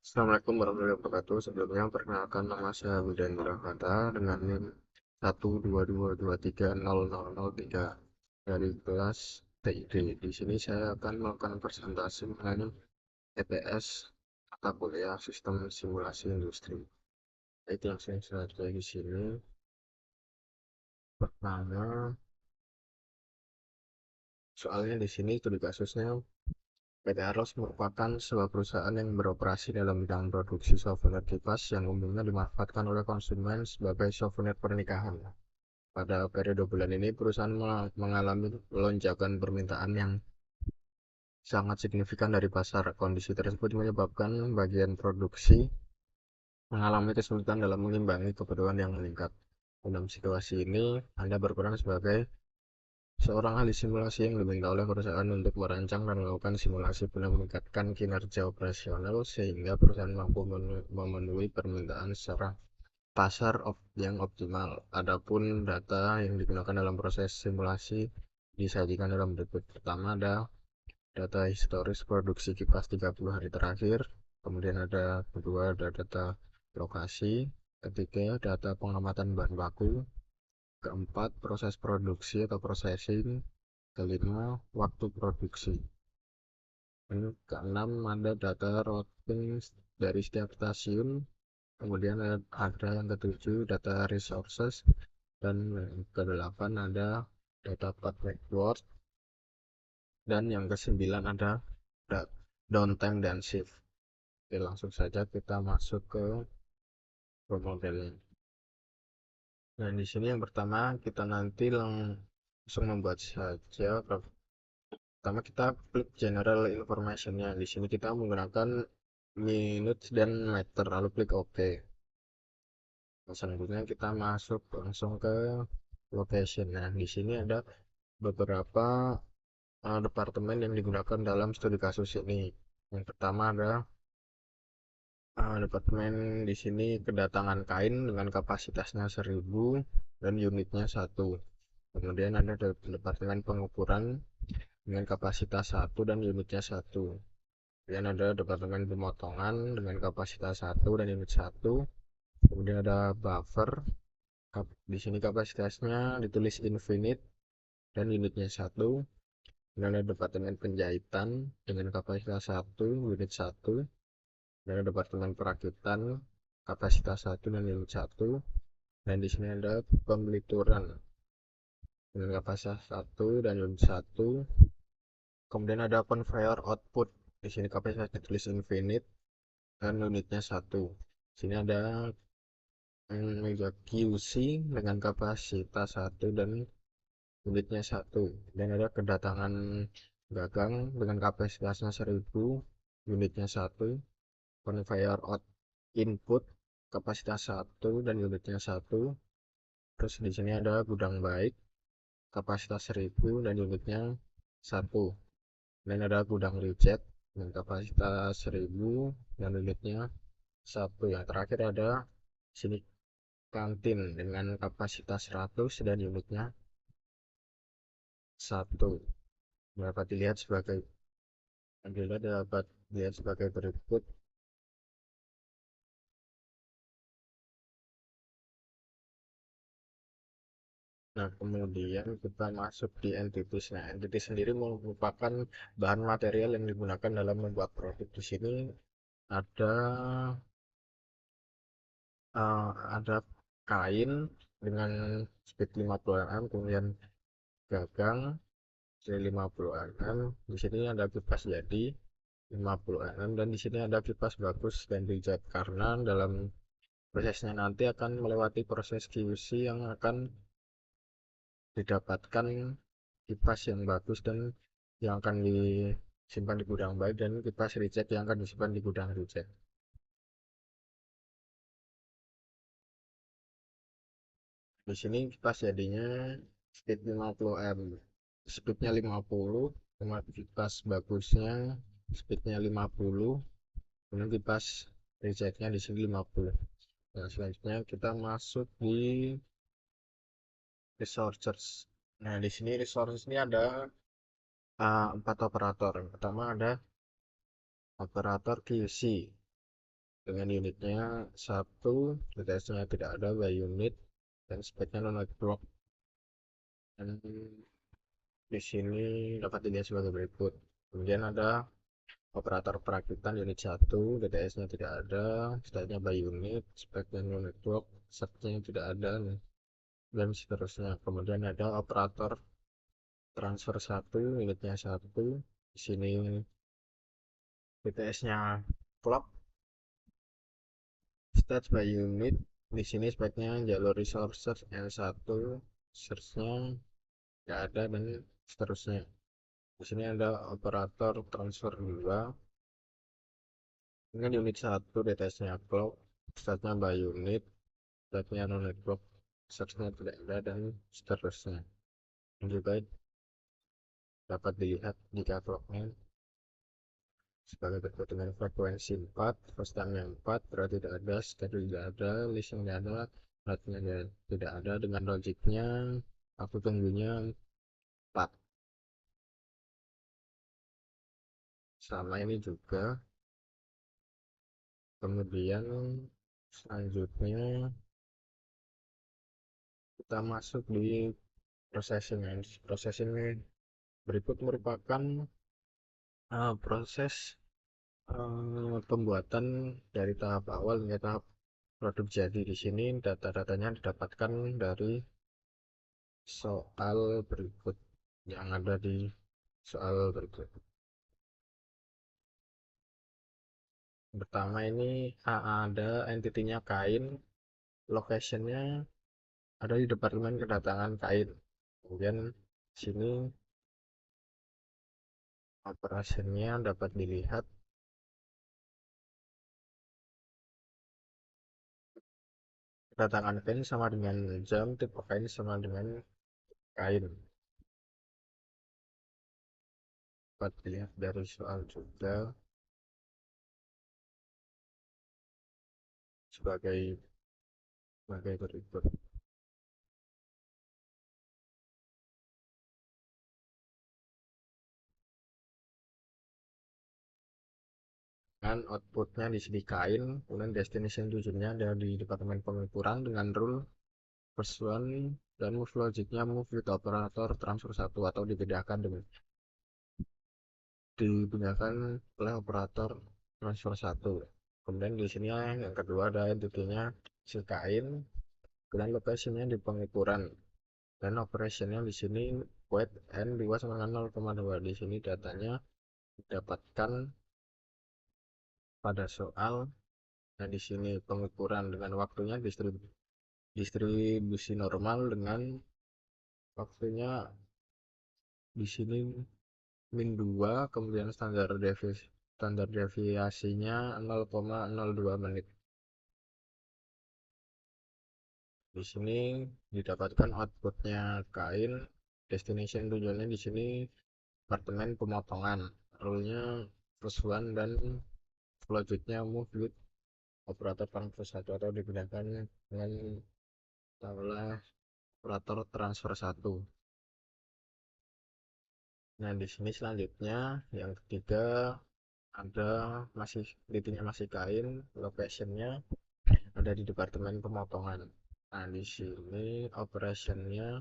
Assalamualaikum warahmatullahi wabarakatuh. Sebelumnya perkenalkan nama saya Wildan Nurhaka dengan NIM 122230003 dari kelas TID. Di sini saya akan melakukan presentasi mengenai EPS mata kuliah Sistem Simulasi Industri. Baik, langsung saja di sini. Pertama, soalnya di sini studi kasusnya PT Arlos merupakan sebuah perusahaan yang beroperasi dalam bidang produksi souvenir kipas yang umumnya dimanfaatkan oleh konsumen sebagai souvenir pernikahan. Pada periode bulan ini, perusahaan mengalami lonjakan permintaan yang sangat signifikan dari pasar. Kondisi tersebut menyebabkan bagian produksi mengalami kesulitan dalam mengimbangi kebutuhan yang meningkat. Dalam situasi ini, Anda berperan sebagai seorang ahli simulasi yang diminta oleh perusahaan untuk merancang dan melakukan simulasi guna meningkatkan kinerja operasional sehingga perusahaan mampu memenuhi permintaan secara pasar yang optimal. Adapun data yang digunakan dalam proses simulasi disajikan dalam berikut. Pertama ada data historis produksi kipas 30 hari terakhir, kemudian ada kedua ada data lokasi, ketiga data pengamatan bahan baku, keempat proses produksi atau processing, kelima waktu produksi. Keenam ada data routing dari setiap stasiun, kemudian ada yang ketujuh data resources, dan kedelapan ada data part network, dan yang kesembilan ada downtime dan shift. Oke, langsung saja kita masuk ke modelnya. Nah, di sini yang pertama kita nanti langsung membuat saja. Pertama kita klik general informationnya. Di sini kita menggunakan minutes dan meter, lalu klik OK. Selanjutnya kita masuk langsung ke location. Nah, di sini ada beberapa departemen yang digunakan dalam studi kasus ini. Yang pertama ada departemen di sini kedatangan kain dengan kapasitasnya 1000 dan unitnya 1. Kemudian ada departemen pengukuran dengan kapasitas 1 dan unitnya 1. Kemudian ada departemen pemotongan dengan kapasitas 1 dan unit 1. Kemudian ada buffer. Di sini kapasitasnya ditulis infinite dan unitnya 1. Dan ada departemen penjahitan dengan kapasitas 1, unit 1. Dan ada departemen perakitan kapasitas 1 dan unit 1. Dan di sini ada pembelituran dengan kapasitas 1 dan unit 1. Kemudian ada conveyor output. Di sini kapasitas ditulis infinite dan unitnya 1. Di sini ada meja QC dengan kapasitas 1 dan unitnya 1. Dan ada kedatangan gagang dengan kapasitasnya 1000, unitnya 1. Conveyor out input kapasitas 1 dan unitnya 1. Terus di sini ada gudang baik kapasitas 1000 dan unitnya 1. Dan ada gudang reject dengan kapasitas 1000 dan unitnya 1. Yang terakhir ada sini kantin dengan kapasitas 100 dan unitnya 1. Dapat dilihat sebagai berikut. Nah, kemudian kita masuk di entities. Nah, entities sendiri merupakan bahan material yang digunakan dalam membuat produk. Di sini ada ada kain dengan speed 50 mm, kemudian gagang 50 mm. Di sini ada kipas jadi 50 mm, dan di sini ada kipas bagus dan dijat karena dalam prosesnya nanti akan melewati proses QC yang akan didapatkan kipas yang bagus dan yang akan disimpan di gudang baik, dan kipas reject yang akan disimpan di gudang reject. Di sini kipas jadinya speed 50 m, speednya 50, kipas bagusnya speednya 50, kemudian kipas rejectnya di sini 50. Nah, selanjutnya kita masuk di resources. Nah, di sini resources ini ada 4 operator. Yang pertama ada operator QC. dengan unitnya 1, DTS-nya tidak ada by unit, dan speknya non network. Dan di sini dapat dilihat sebagai berikut. Kemudian ada operator perakitan unit 1, DTS-nya tidak ada, speknya by unit, speknya non network, setnya tidak ada, dan seterusnya. Kemudian ada operator transfer 1, unitnya 1, di sini DTS-nya clock, stats by unit, di sini speknya jalur resources N1, search-nya nggak ada, dan seterusnya. Di sini ada operator transfer 2 dengan unit 1, DTS-nya clock, statnya by unit, statnya non network, search-nya tidak ada, dan seterusnya. Dan juga dapat dilihat jika clock-nya sebagai berikut dengan frekuensi 4, first time-nya 4, berarti tidak ada, schedule tidak ada, listnya tidak ada, platnya tidak ada, dengan logiknya aku tunggunya 4. Sama ini juga. Kemudian selanjutnya kita masuk di processing. Processing berikut merupakan proses pembuatan dari tahap awal hingga tahap produk jadi. Di sini data-datanya didapatkan dari soal berikut yang ada di soal berikut. Pertama ini ada entitinya kain, locationnya ada di departemen kedatangan kain. Kemudian sini operasinya dapat dilihat kedatangan kain sama dengan jam, tipe kain sama dengan kain. Dapat dilihat dari soal juga sebagai berikut. Dan outputnya di sini kain, kemudian destination tujuannya ada di departemen pengukuran dengan rule first one, dan move logicnya move with operator transfer 1 atau dibedakan oleh operator transfer 1. Kemudian di sini yang kedua ada entity-nya si kain, kemudian lokasinya di pengukuran, dan operationnya di sini weight n 2 sama dengan 0,2. Di sini datanya didapatkan pada soal. Nah, di sini pengukuran dengan waktunya distribusi normal dengan waktunya di sini min 2, kemudian standar deviasinya 0,02 menit. Di sini didapatkan outputnya kain, destination tujuannya di sini departemen pemotongan, rule-nya first one, dan logicnya move with operator transfer 1 atau digunakan dengan taulah operator transfer 1. Nah, di sini selanjutnya yang ketiga ada titiknya masih kain, locationnya ada di departemen pemotongan. Nah, di sini operationnya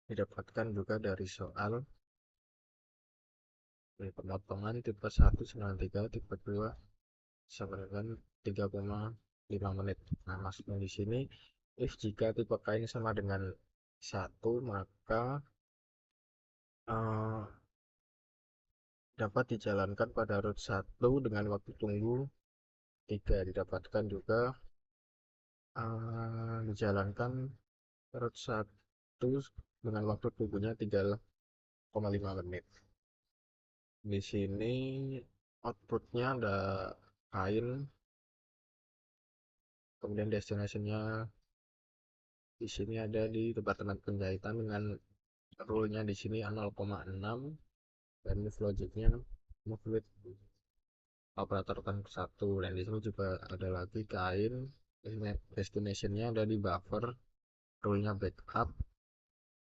didapatkan juga dari soal pemotongan tipe 1 93, tipe 2 sama dengan 3,5 menit. Nah, maksudnya di sini if jika tipe kain sama dengan 1, maka dapat dijalankan pada root 1 dengan waktu tunggu 3. Didapatkan juga dijalankan root 1 dengan waktu tunggunya 3,5 menit. Di sini outputnya ada kain, kemudian destinasinya di sini ada di departemen penjahitan dengan rule-nya di sini 0,6, dan move logicnya move with operator kan 1. Dan di sini juga ada lagi kain, destinationnya ada di buffer, rule-nya backup,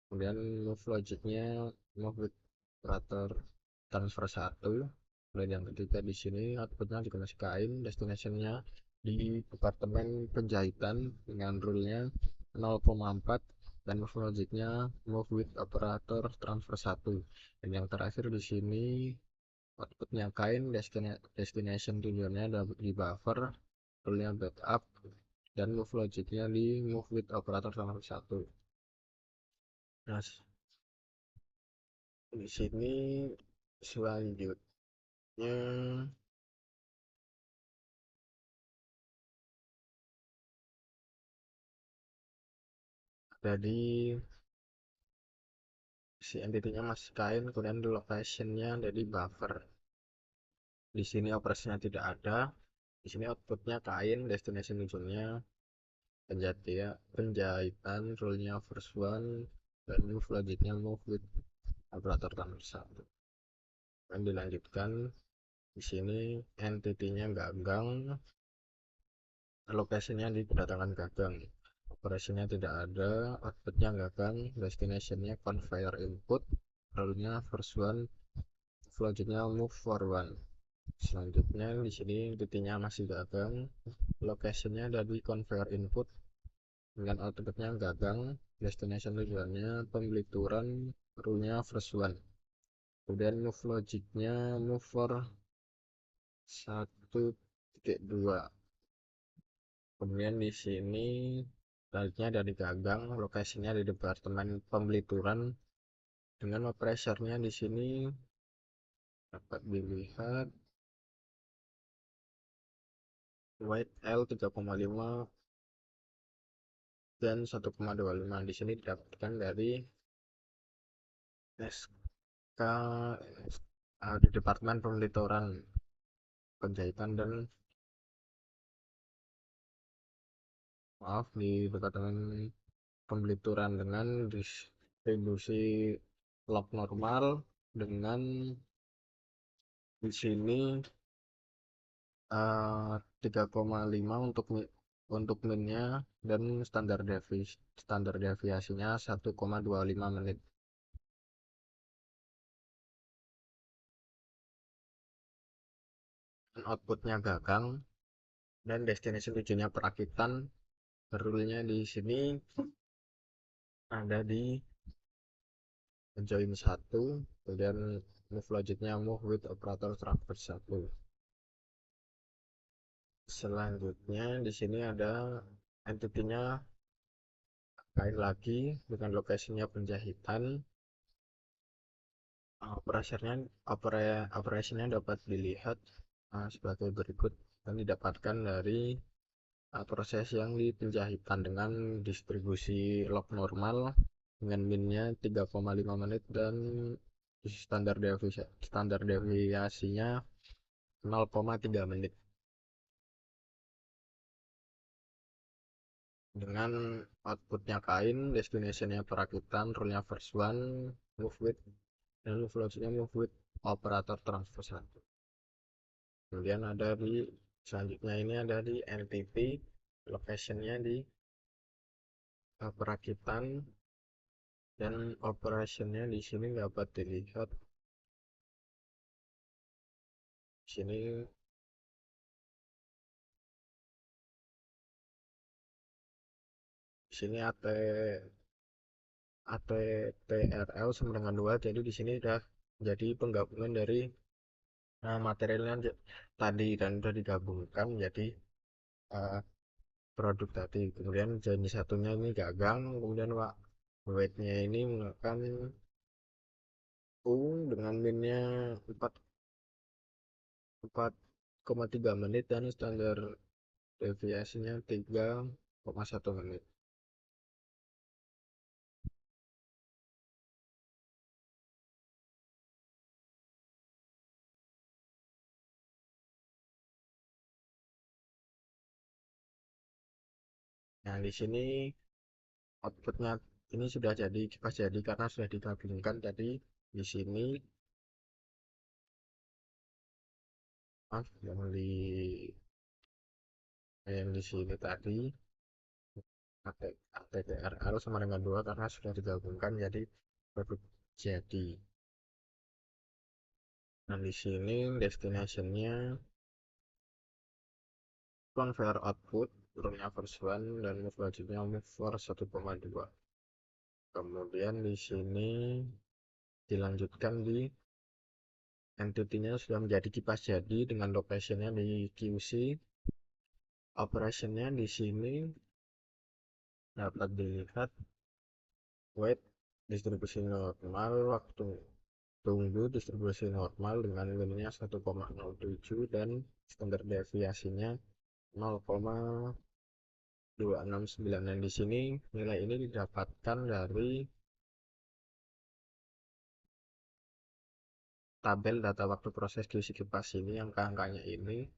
kemudian move logicnya move with operator transfer 1. Dan yang ketiga di sini outputnya dikasih kain, destinationnya di departemen penjahitan dengan rule-nya 0,4 dan move logicnya move with operator transfer 1. Dan yang terakhir di sini outputnya kain, destination tujuannya ada di buffer, rule-nya backup, dan move logicnya di move with operator transfer 1. Nah, di sini selanjutnya jadi si entity-nya masih kain, kemudian di location-nya ada di buffer. Di sini operasinya tidak ada. Di sini outputnya kain, destination ujungnya penjahitan, rule-nya first one, dan move logicnya move with operator tambah satu. Dan dilanjutkan di sini entity-nya gagang, location-nya di kedatangan gagang. Operasinya tidak ada, outputnya gagang, destination-nya conveyor input, rule-nya first one, selanjutnya move forward. Selanjutnya di sini titiknya masih gagang, location-nya ada di conveyor input dengan outputnya gagang, destination tujuannya pembelituran, rule-nya first one. Kemudian move logicnya move for 1.2. Kemudian di sini baliknya dari gagang, lokasinya di departemen pembelituran dengan operatornya di sini dapat dilihat weight L 3,5 dan 1,25. Di sini didapatkan dari SK di Departemen Pembelituran Penjahitan dan di Departemen Pembelituran dengan distribusi log normal dengan di sini 3,5 untuk minnya dan standar deviasinya 1,25 menit. Outputnya gagang dan destination tujuannya perakitan. Rule-nya di sini ada di join 1, kemudian move logicnya move with operator transfer 1. Selanjutnya di sini ada entity-nya kain lagi dengan lokasinya penjahitan. Operasinya dapat dilihat sebagai berikut dan didapatkan dari proses yang di penjahitan dengan distribusi log normal dengan minnya 3,5 menit dan standar deviasinya 0,3 menit. Dengan outputnya kain, destinationnya perakitan, rule-nya first one, move with, dan move logicnya move with operator transfer 1. Kemudian ada di selanjutnya ini ada di NTT, locationnya di perakitan dan operationnya di sini dapat dilihat. Di sini ATTRL sama dengan 2, jadi di sini udah jadi penggabungan dari materialnya tadi dan udah digabungkan jadi uh, produk tadi. Kemudian jenis satunya ini gagang, kemudian weightnya ini menggunakan dengan minnya 4,3 menit dan standar deviasinya 3,1 menit. Nah, di sini outputnya ini sudah jadi pas jadi karena sudah digabungkan tadi di sini yang di sini tadi ATTRL sama dengan 2 karena sudah digabungkan jadi produk jadi. Nah, di sini destinationnya conveyor output, turunnya first one, dan move logicnya move for 1,2. Kemudian di sini dilanjutkan di entity-nya sudah menjadi kipas jadi dengan location-nya di QC. Operation-nya di sini dapat dilihat wait distribusi normal, waktu tunggu distribusi normal dengan nilainya 1,07 dan standar deviasinya 0,269. Dan di sini nilai ini didapatkan dari tabel data waktu proses QC kipas ini. Yang angkanya ini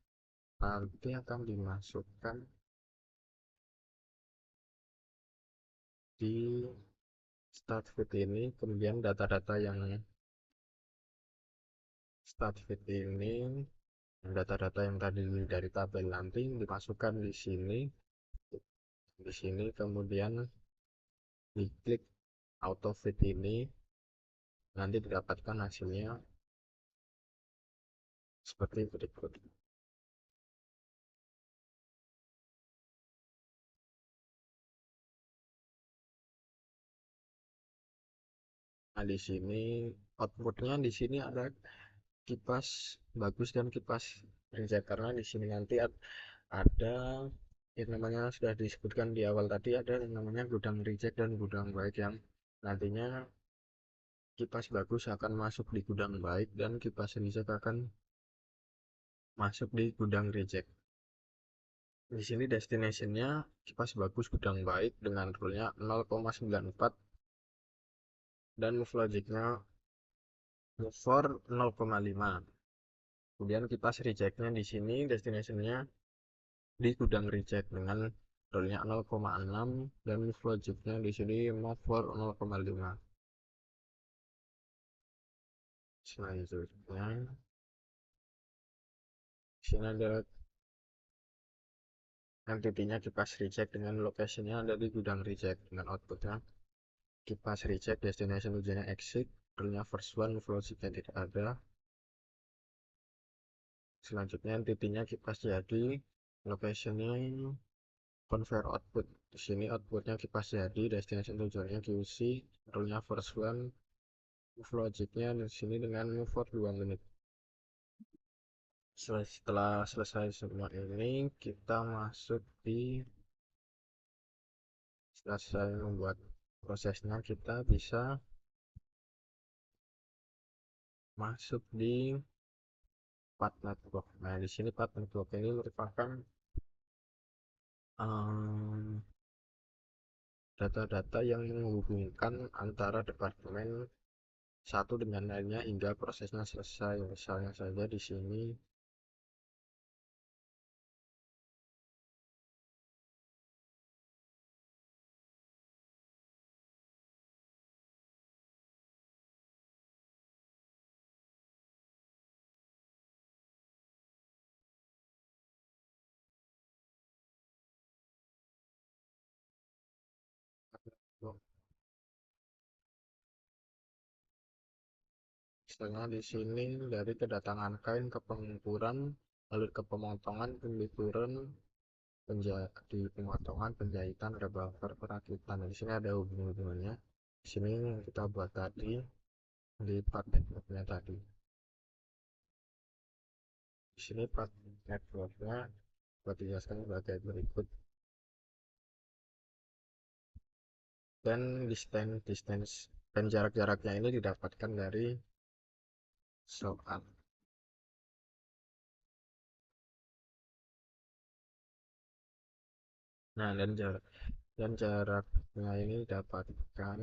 nanti akan dimasukkan di start feed ini, kemudian data-data yang start feed ini, data-data yang tadi dari tabel nanti dimasukkan di sini. Di sini kemudian diklik auto feed ini, nanti didapatkan hasilnya seperti berikut. Nah, di sini outputnya di sini ada kipas bagus dan kipas reject, karena di sini nanti ada yang namanya sudah disebutkan di awal tadi, ada yang namanya gudang reject dan gudang baik, yang nantinya kipas bagus akan masuk di gudang baik dan kipas reject akan masuk di gudang reject. Di sini destinationnya kipas bagus gudang baik dengan rule-nya 0,94 dan move logicnya move for 0,5. Kemudian kipas rejectnya di sini destinationnya di gudang reject dengan rule-nya 0,6 dan move logicnya di sini move for 0,5. Selanjutnya sini ada entity-nya kipas reject dengan location-nya ada di gudang reject dengan outputnya kipas reject destination tujuannya exit, rule-nya first one, move logicnya tidak ada. Selanjutnya entity-nya kipas jadi, location-nya conveyor output. Di sini outputnya kipas jadi, destination tujuannya QC, rule-nya first one, move logicnya di sini dengan move for 2 menit. Setelah selesai semua ini, kita masuk di selesai membuat prosesnya, kita bisa masuk di path network. Nah, di sini path network ini merupakan data-data yang menghubungkan antara departemen satu dengan lainnya hingga prosesnya selesai. Misalnya saja di sini misalnya di sini dari kedatangan kain ke pengukuran, lalu ke pemotongan, pembikuran, di pemotongan, penjahitan, rebuffer, perakitan. Di sini ada hubungannya. Di sini yang kita buat tadi di part networknya tadi. Di sini part networknya buat dijelaskan sebagai berikut. Dan distance dan jarak-jaraknya ini didapatkan dari soal. Nah, dan jaraknya ini didapatkan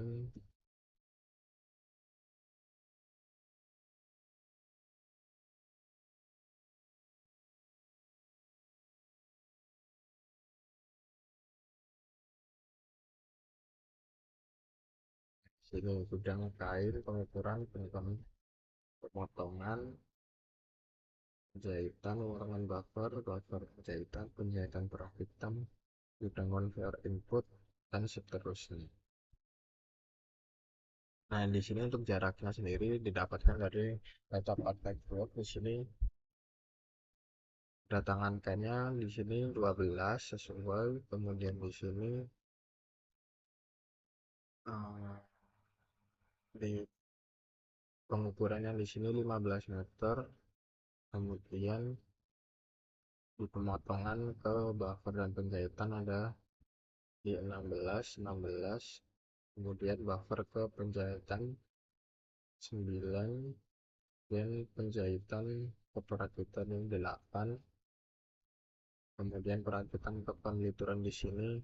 sini gudang kain, pengukuran, pemotongan, penjahitan, pengurangan buffer penjahitan, penjahitan perakitan, gudang conveyor input, dan seterusnya. Nah, di sini untuk jaraknya sendiri didapatkan dari data praktek blok. Di sini kedatangan kainnya di sini 12 sesuai, kemudian di sini eh, di pengukurannya di sini 15 meter, kemudian di pemotongan ke buffer dan penjahitan ada di 16, kemudian buffer ke penjahitan 9, dan penjahitan ke perakitan yang 8, kemudian perakitan ke penlituran di sini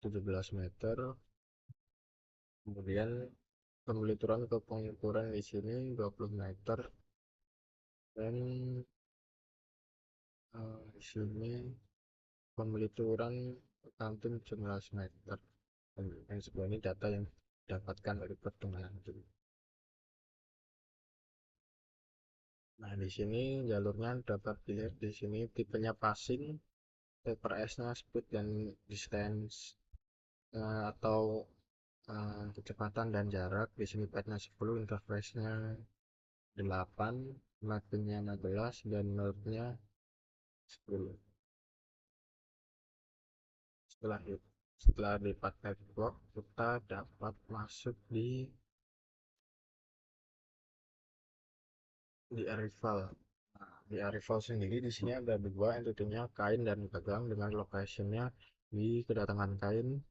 17 meter, kemudian pengelituran ke pengukuran di sini 20 meter, dan di sini pengelituran ke kantung 19 meter. Dan sebuah ini data yang didapatkan dari pertemuan itu. Nah, di sini jalurnya dapat dilihat di sini tipenya passing, TPS-nya speed dan distance, atau kecepatan dan jarak. Di sini padnya 10, interface-nya 8, mapping-nya 16, dan node-nya 10. Setelah di part network, kita dapat masuk di arrival. Nah, di arrival sendiri di sini ada dua entity-nya, kain dan gagang, dengan location-nya di kedatangan kain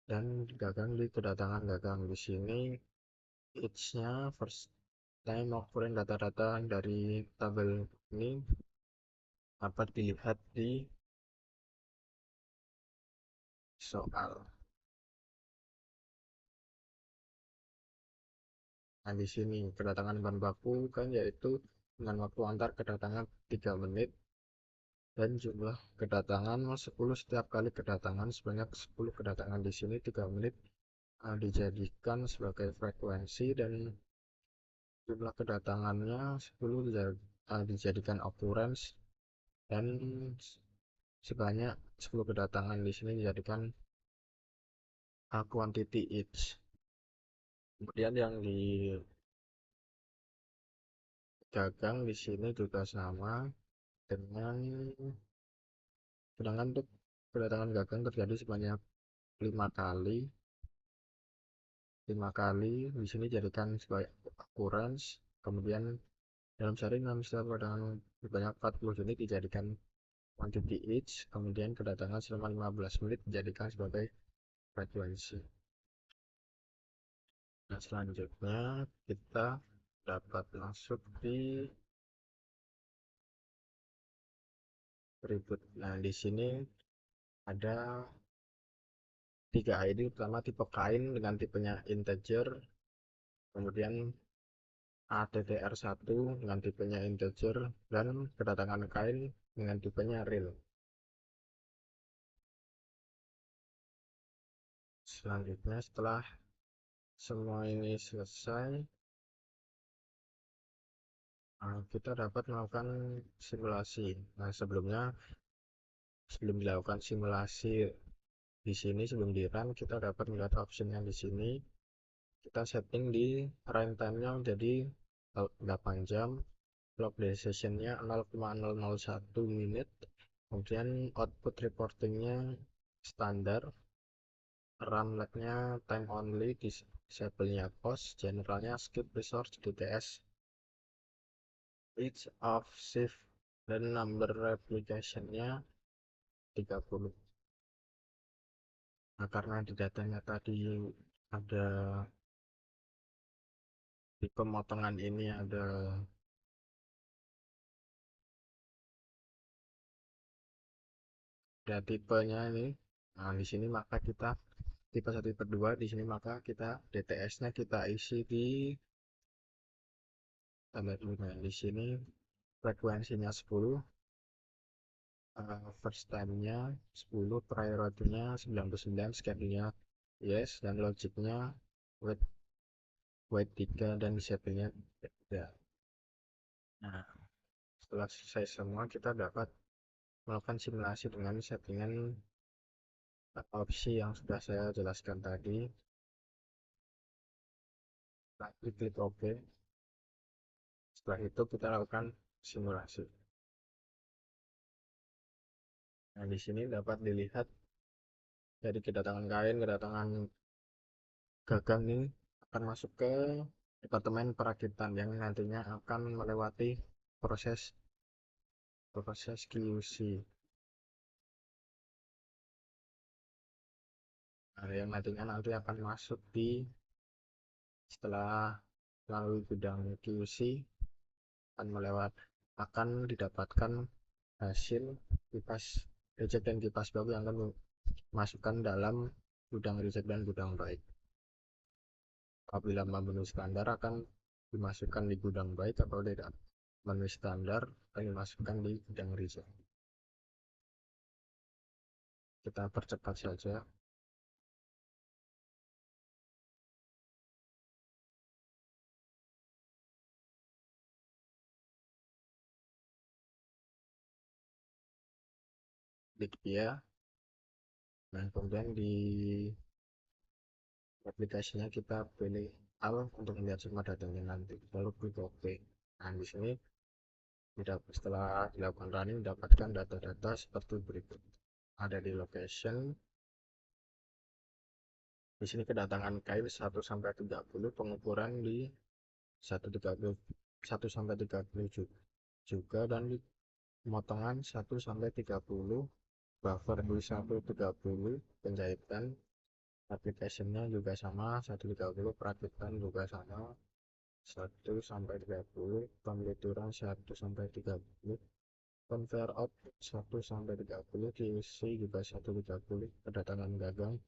dan gagang di kedatangan gagang. Di sini each-nya first time occurring data-data dari tabel ini dapat dilihat di soal. Nah, di sini kedatangan bahan baku kan yaitu dengan waktu antar kedatangan 3 menit, dan jumlah kedatangan 10 setiap kali kedatangan, sebanyak 10 kedatangan. Di sini 3 menit dijadikan sebagai frekuensi, dan jumlah kedatangannya 10 dijadikan occurrence, dan sebanyak 10 kedatangan di sini dijadikan quantity each. Kemudian yang di gagang di sini juga sama dengan, sedangkan untuk kedatangan gagang terjadi sebanyak 5 kali. 5 kali di sini jadikan sebagai occurrence. Kemudian dalam sehari setiap kedatangan sebanyak 40 unit dijadikan quantity each. Kemudian kedatangan selama 15 menit dijadikan sebagai frekuensi. Nah, selanjutnya kita dapat masuk di berikut. Nah, di sini ada 3 ID. Pertama, tipe kain dengan tipenya integer, kemudian ATTR1 dengan tipenya integer, dan kedatangan kain dengan tipenya real. Selanjutnya, setelah semua ini selesai, kita dapat melakukan simulasi. Nah, sebelum dilakukan simulasi di sini, sebelum di run, kita dapat melihat option yang di sini. Kita setting di runtime-nya menjadi 8 jam, clock decision-nya 0,001 menit, kemudian output reporting-nya standar, run lag-nya time only, disable-nya post, generalnya skip resource, DTS each of shift, dan number replication-nya 30. Nah, karena di datanya tadi ada, di pemotongan ini ada tipenya ini. Nah, di sini maka kita tipe 1 tipe 2 di sini, maka kita DTS-nya kita isi di tanda dulu. Di sini frekuensinya 10, first time-nya 10, priority-nya 99, schedule-nya yes, dan logic-nya wait wait 3, dan disable-nya tidak. Nah, setelah selesai semua, kita dapat melakukan simulasi dengan settingan opsi yang sudah saya jelaskan tadi. Klik OK. Setelah itu kita lakukan simulasi. Nah, di sini dapat dilihat dari kedatangan kain, kedatangan gagang ini akan masuk ke departemen perakitan yang nantinya akan melewati proses QC. Nah, yang nantinya nanti akan masuk setelah melalui gudang QC akan didapatkan hasil kipas reject dan kipas baku yang akan dimasukkan dalam gudang reject dan gudang baik. Apabila memenuhi standar akan dimasukkan di gudang baik, atau tidak memenuhi standar akan dimasukkan di gudang reject. Kita percepat saja. Klik ya. Nah, kemudian di aplikasinya kita pilih al untuk melihat semua datanya nanti, lalu klik OK. Nah, di sini setelah dilakukan running mendapatkan data-data seperti berikut. Ada di location. Di sini kedatangan kail 1 sampai 30, pengukuran di 1 sampai 30 juga, dan di pemotongan 1 sampai 30, buffer di 130, penjahitan aplikasinya juga sama 130, perakitan juga sama 1 sampai 30, pemelituran 1 sampai 30, conveyor out 1 sampai 30, QC juga 130, kedatangan gagang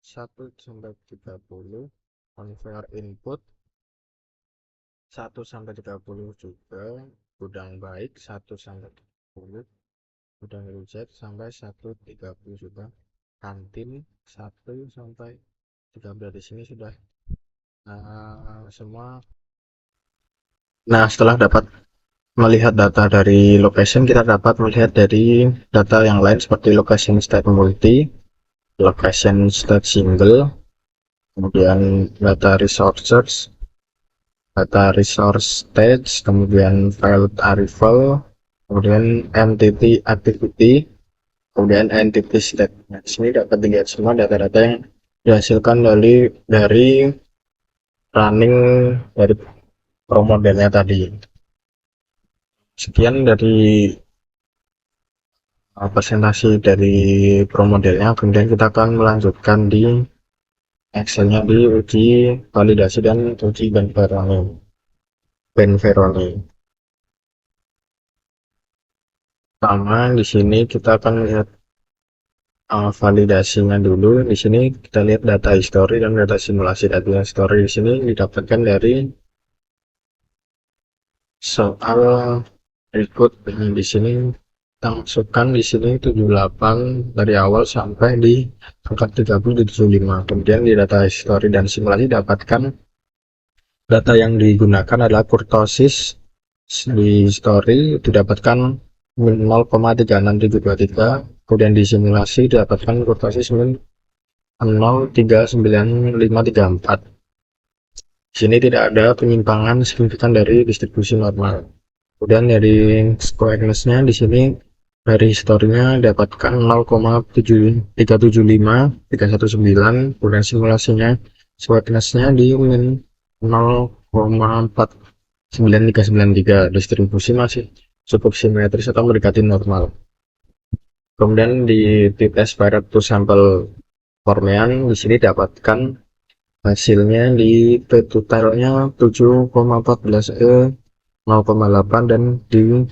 1 sampai 30, conveyor input 1 sampai 30 juga, gudang baik 1 sampai 30, gudang reject sampai 130 juga, kantin 1 sampai 30. Di sini sudah semua. Nah, setelah dapat melihat data dari location, kita dapat melihat dari data yang lain seperti location state multi, location state single, kemudian data resources, data resource stage, kemudian file arrival, kemudian entity activity, kemudian entity state. Nah, di sini dapat dilihat semua data-data yang dihasilkan dari running dari pro modelnya tadi. Sekian dari presentasi dari pro modelnya. Kemudian kita akan melanjutkan di Excel-nya di uji validasi dan uji Ben Veroni. Pertama di sini kita akan lihat validasinya dulu. Di sini kita lihat data history dan data simulasi. Data history di sini didapatkan dari soal berikut. Di sini kita masukkan di sini 78 dari awal sampai di angka 30 di 75. Kemudian di data history dan simulasi dapatkan data yang digunakan adalah kurtosis. Di history didapatkan 0,36723, kemudian di simulasi didapatkan kurtosis 0,39534. Di sini tidak ada penyimpangan signifikan dari distribusi normal. Kemudian dari squareness-nya di sini dari historinya dapatkan 0,375,319, kemudian simulasinya squareness-nya di 0,49393. Distribusi masih cukup simetris atau mendekati normal. Kemudian di t-test virus to sample Formean di sini dapatkan hasilnya di t-totalnya 7,14E 0,8 dan di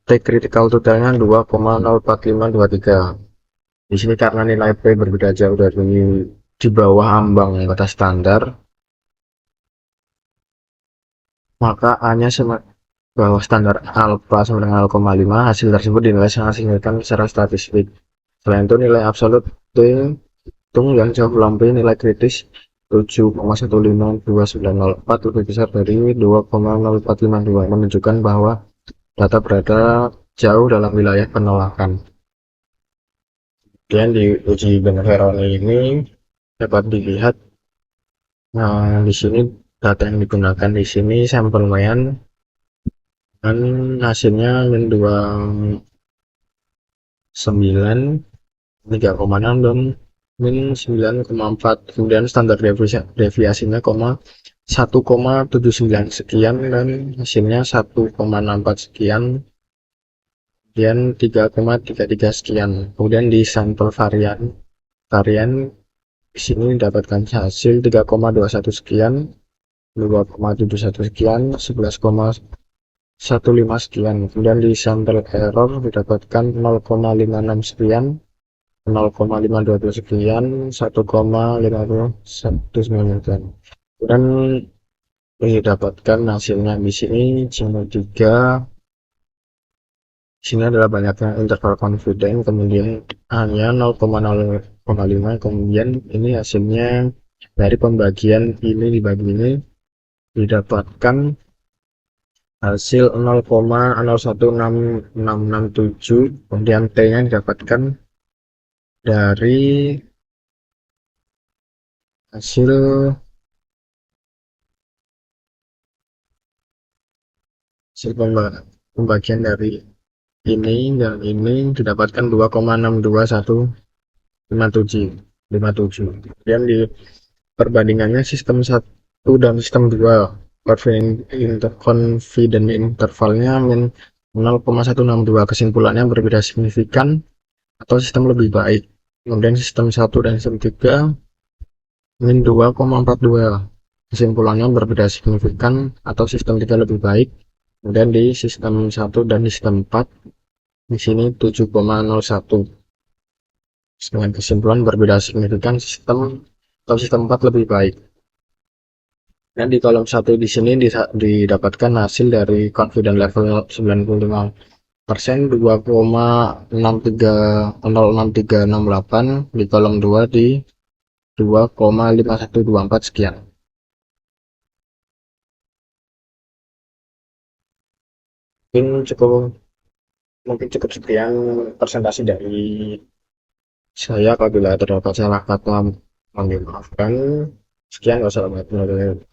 t-critical totalnya 2,04523. Di sini karena nilai P berbeda jauh dari di bawah ambang batas standar, maka A-nya bawah standar alpha sama dengan 0,5. Hasil tersebut dinilai sangat signifikan secara statistik. Selain itu nilai absolut T hitung yang jauh melampaui nilai kritis 7,15294 lebih besar dari 2,0452, menunjukkan bahwa data berada jauh dalam wilayah penolakan. Kemudian di uji Ben Veroni ini dapat dilihat, nah di sini Data yang digunakan di sini sampel mayan dan hasilnya min 29, 3,6 dan min 9,4. Kemudian standar deviasinya 1,79 sekian dan hasilnya 1,64 sekian, kemudian 3,33 sekian. Kemudian di sampel varian di sini mendapatkan hasil 3,21 sekian, 2,71 sekian, 11,15 sekian. Kemudian di sampel error didapatkan 0,56 sekian, 0,522 sekian, 1,521 sekian. Dan didapatkan hasilnya di sini channel 3. Di sini adalah banyaknya interval confident, kemudian hanya 0,0,5, kemudian ini hasilnya dari pembagian ini dibagi ini didapatkan hasil 0,016667, kemudian T-nya didapatkan dari hasil pembagian dari ini dan ini didapatkan 2,62157. Kemudian di perbandingannya sistem 1 dan sistem 2, confident intervalnya min 0,162, kesimpulannya berbeda signifikan atau sistem lebih baik. Kemudian sistem 1 dan sistem 3 min 2,42, kesimpulannya berbeda signifikan atau sistem 3 lebih baik. Kemudian di sistem 1 dan di sistem 4 di sini 7,01 dengan kesimpulan berbeda signifikan sistem atau sistem 4 lebih baik. Dan di kolom 1 di sini didapatkan hasil dari confident level 95%, 2,06368, di kolom 2 di 2,5124 sekian. Mungkin cukup sekian presentasi dari saya. Apabila terdapat salah kata, mohon dimaafkan. Sekian, wassalamualaikum warahmatullahi wabarakatuh.